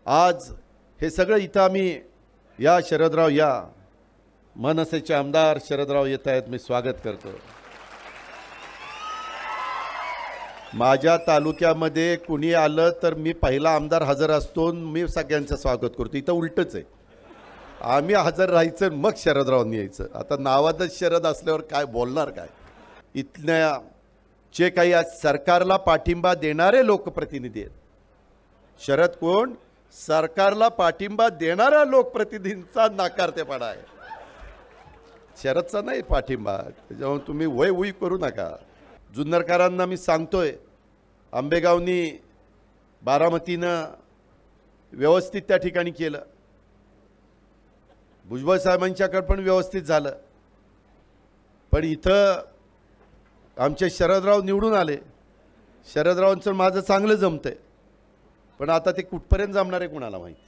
आज हे सगळं इथं आम्ही या शरदराव या मनसेचे आमदार शरदराव येत आहेत, मी स्वागत करतो। माझ्या तालुक्यामध्ये कुणी आलं तर मी पहिला आमदार हजर असतो, मी सगळ्यांचं स्वागत करतो। इथं उलटच आहे, आम्ही हजर राहायचं मग शरदरावांनी यायचं। आता नावातच शरद असल्यावर काय बोलणार काय। इथल्या जे काही आज सरकारला पाठिंबा देणारे लोकप्रतिनिधी आहेत, शरद कोण सरकारला पाठिंबा देणाऱ्या लोकप्रतिनिधींचा नाकारतेपणा आहे, शरदचा नाही पाठिंबा। त्याच्यामुळे तुम्ही वय उई करू नका। जुन्नरकरांना मी सांगतोय, आंबेगावनी बारामतीनं व्यवस्थित त्या ठिकाणी केलं, भुजबळ साहेबांच्याकडे पण व्यवस्थित झालं, पण इथं आमचे शरदराव निवडून आले। शरदरावांचं माझं चांगलं जमतंय, पण आता ते कुठपर्यंत जमणार आहे कोणाला माहिती।